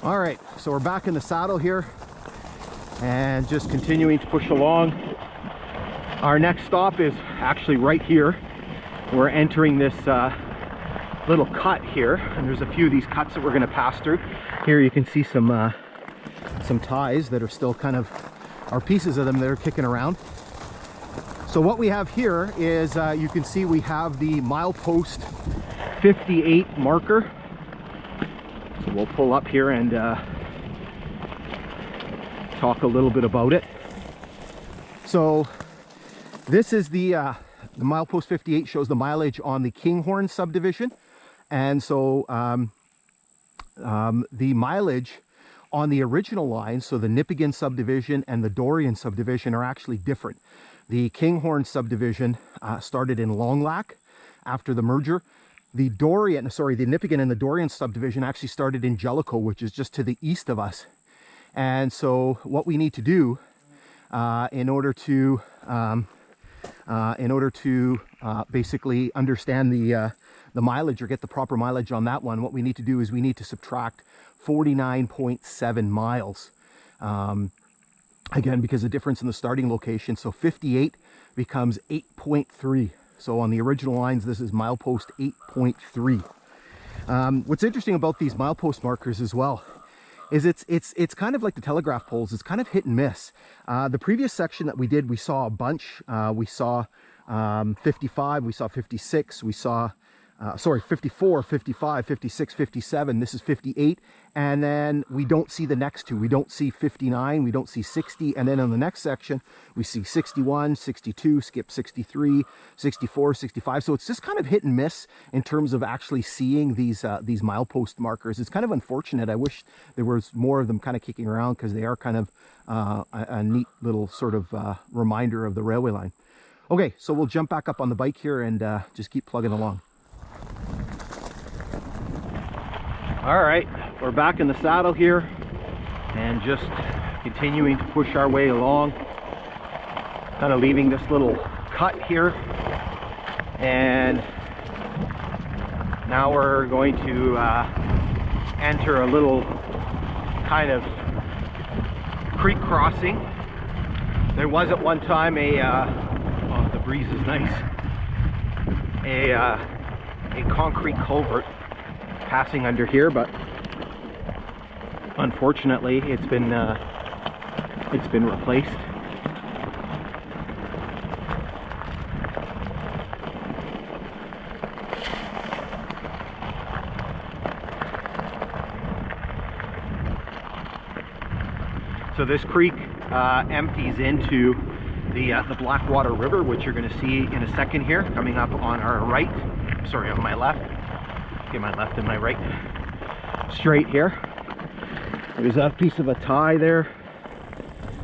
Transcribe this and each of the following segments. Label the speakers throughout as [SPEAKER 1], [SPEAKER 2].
[SPEAKER 1] All right, so we're back in the saddle here and just continuing to push along. Our next stop is actually right here. We're entering this little cut here, and there's a few of these cuts that we're going to pass through. Here you can see some ties that are still kind of, or pieces of them that are kicking around. So what we have here is, you can see we have the milepost 58 marker. So we'll pull up here and talk a little bit about it. So this is the milepost 58 shows the mileage on the Kinghorn subdivision, and so the mileage on the original line, so the Nipigon subdivision and the Dorion subdivision, are actually different. The Kinghorn subdivision started in Long Lac after the merger. The Nipigon and the Dorion subdivision actually started in Jellicoe, which is just to the east of us. And so what we need to do in order to basically understand the mileage, or get the proper mileage on that one, what we need to do is we need to subtract 49.7 miles. Again, because of the difference in the starting location. So 58 becomes 8.3. So on the original lines, this is milepost 8.3. What's interesting about these milepost markers as well is it's kind of like the telegraph poles. It's kind of hit and miss. The previous section that we did, we saw a bunch. We saw 55, we saw 56, we saw 54, 55, 56, 57. This is 58, and then we don't see the next two. We don't see 59, we don't see 60, and then on the next section we see 61, 62, skip 63, 64, 65. So it's just kind of hit and miss in terms of actually seeing these milepost markers. It's kind of unfortunate. I wish there was more of them kind of kicking around, because they are kind of a neat little sort of reminder of the railway line. Okay, so we'll jump back up on the bike here and just keep plugging along. All right, we're back in the saddle here and just continuing to push our way along, kind of leaving this little cut here, and now we're going to enter a little kind of creek crossing. There was at one time oh, the breeze is nice, a concrete culvert passing under here, but unfortunately it's been replaced. So this creek empties into the Blackwater River, which you're going to see in a second here, coming up on our right, sorry, on my left. Okay, my left and my right, straight here. There's a piece of a tie there.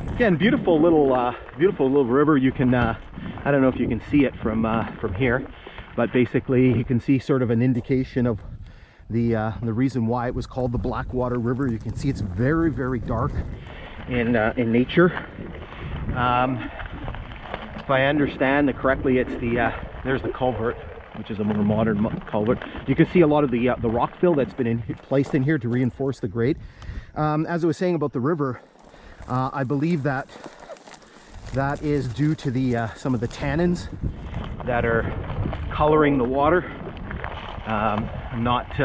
[SPEAKER 1] Again, beautiful little river. You can I don't know if you can see it from here, but basically you can see sort of an indication of the reason why it was called the Blackwater River. You can see it's very, very dark in nature. If I understand correctly, it's there's the culvert, which is a more modern culvert. You can see a lot of the rock fill that's been placed in here to reinforce the grade. As I was saying about the river, I believe that is due to some of the tannins that are coloring the water. I'm not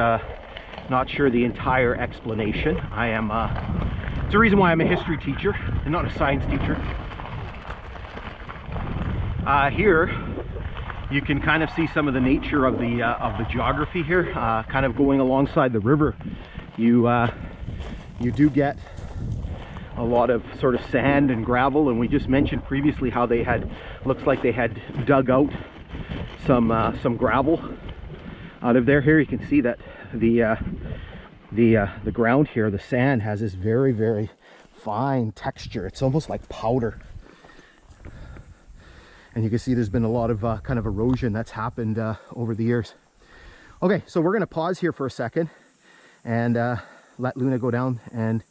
[SPEAKER 1] sure the entire explanation. It's the reason why I'm a history teacher and not a science teacher. Here you can kind of see some of the nature of the geography here, kind of going alongside the river. You do get a lot of sort of sand and gravel, and we just mentioned previously how they had, looks like they had dug out some gravel out of there. Here you can see that the ground here, the sand, has this very, very fine texture. It's almost like powder. And you can see there's been a lot of kind of erosion that's happened over the years. Okay, so we're going to pause here for a second and let Luna go down and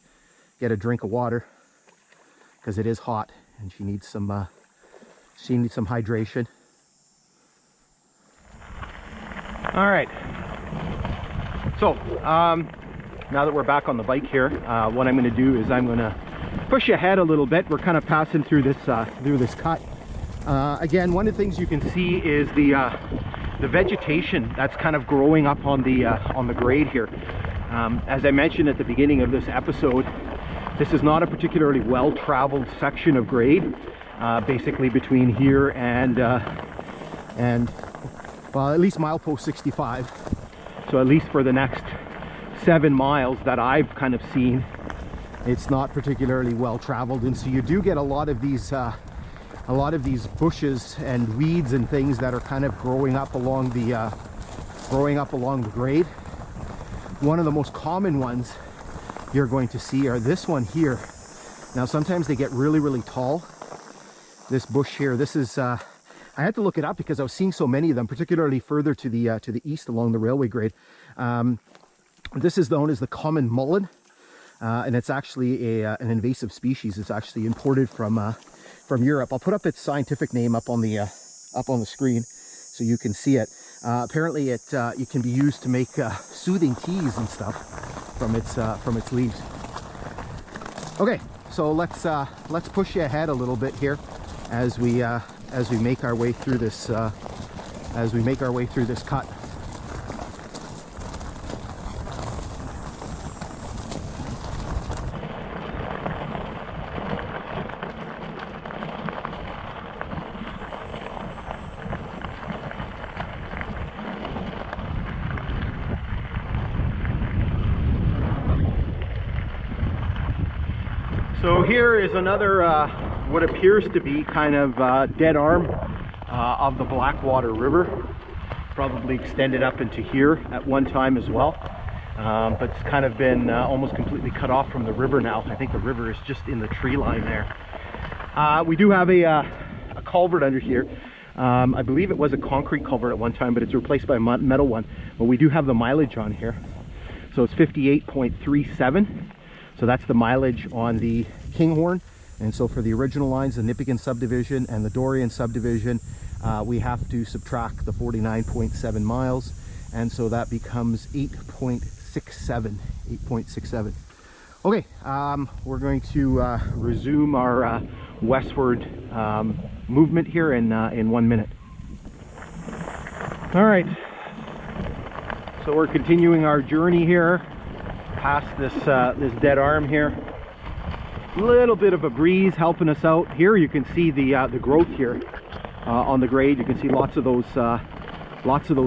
[SPEAKER 1] get a drink of water, because it is hot and she needs some hydration. All right. So now that we're back on the bike here, what I'm going to do is I'm going to push ahead a little bit. We're kind of passing through this cut. Again, one of the things you can see is the vegetation that's kind of growing up on the grade here. As I mentioned at the beginning of this episode, this is not a particularly well-traveled section of grade, basically between here and well, at least milepost 65. So at least for the next 7 miles that I've kind of seen, it's not particularly well-traveled, and so you do get a lot of these bushes and weeds and things that are kind of growing up along the grade. One of the most common ones you're going to see are this one here. Now sometimes they get really tall. This bush here, this is I had to look it up because I was seeing so many of them, particularly further to the east along the railway grade. This is known as the Common Mullet, and it's actually an invasive species. It's actually imported from Europe. I'll put up its scientific name up on the screen so you can see it. Apparently, it can be used to make soothing teas and stuff from its leaves. Okay, so let's push you ahead a little bit here as we make our way through this cut. So here is another what appears to be kind of dead arm of the Blackwater River. Probably extended up into here at one time as well, but it's kind of been almost completely cut off from the river now. I think the river is just in the tree line there. We do have a culvert under here. I believe it was a concrete culvert at one time, but it's replaced by a metal one. But we do have the mileage on here, so it's 58.37. So that's the mileage on the Kinghorn. And so for the original lines, the Nippigan subdivision and the Dorion subdivision, we have to subtract the 49.7 miles. And so that becomes 8.67. Okay, we're going to resume our westward movement here in 1 minute. All right, so we're continuing our journey here past this dead arm here. A little bit of a breeze helping us out here. You can see the growth here on the grade. You can see lots of those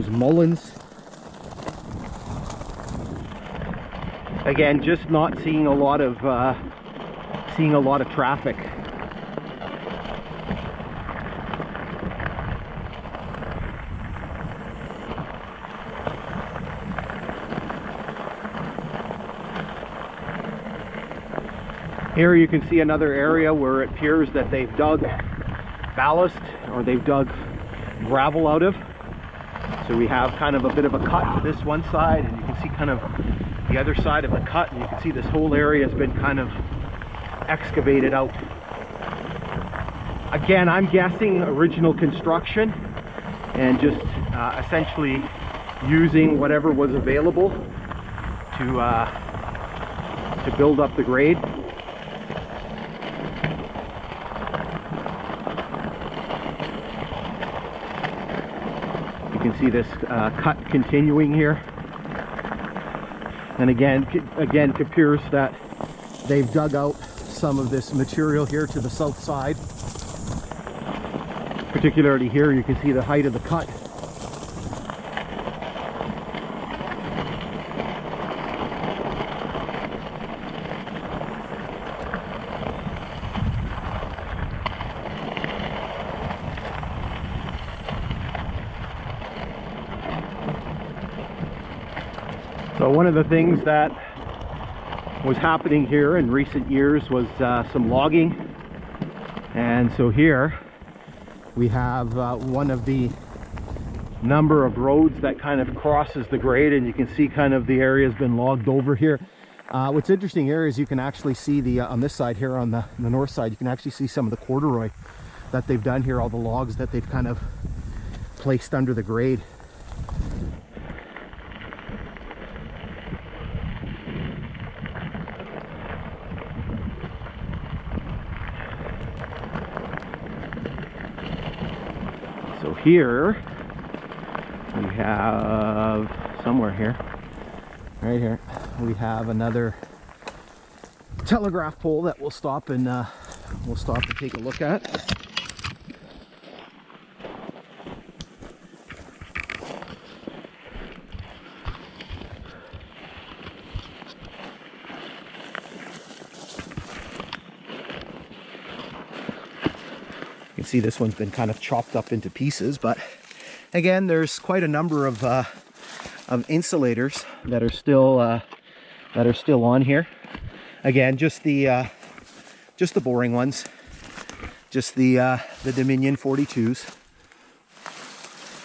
[SPEAKER 1] mullins. Again, just not seeing a lot of traffic. Here you can see another area where it appears that they've dug ballast or they've dug gravel out of. So we have kind of a bit of a cut this one side, and you can see kind of the other side of the cut, and you can see this whole area has been kind of excavated out. Again, I'm guessing original construction and just essentially using whatever was available to build up the grade. You can see this cut continuing here, and again it appears that they've dug out some of this material here to the south side. Particularly here you can see the height of the cut. So one of the things that was happening here in recent years was some logging, and so here we have one of the number of roads that kind of crosses the grade, and you can see kind of the area has been logged over here. What's interesting here is you can actually see the on this side here on the north side, you can actually see some of the corduroy that they've done here, all the logs that they've kind of placed under the grade. here we have, somewhere here, right here, we have another telegraph pole that we'll stop and take a look at. You can see this one's been kind of chopped up into pieces, but again, there's quite a number of insulators that are still on here. Again, just the boring ones, just the Dominion 42s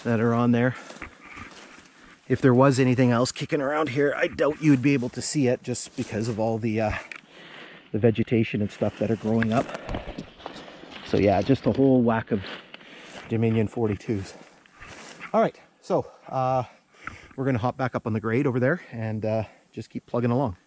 [SPEAKER 1] that are on there. If there was anything else kicking around here, I doubt you'd be able to see it just because of all the vegetation and stuff that are growing up. So yeah, just a whole whack of Dominion 42s. All right, so we're gonna hop back up on the grade over there and just keep plugging along.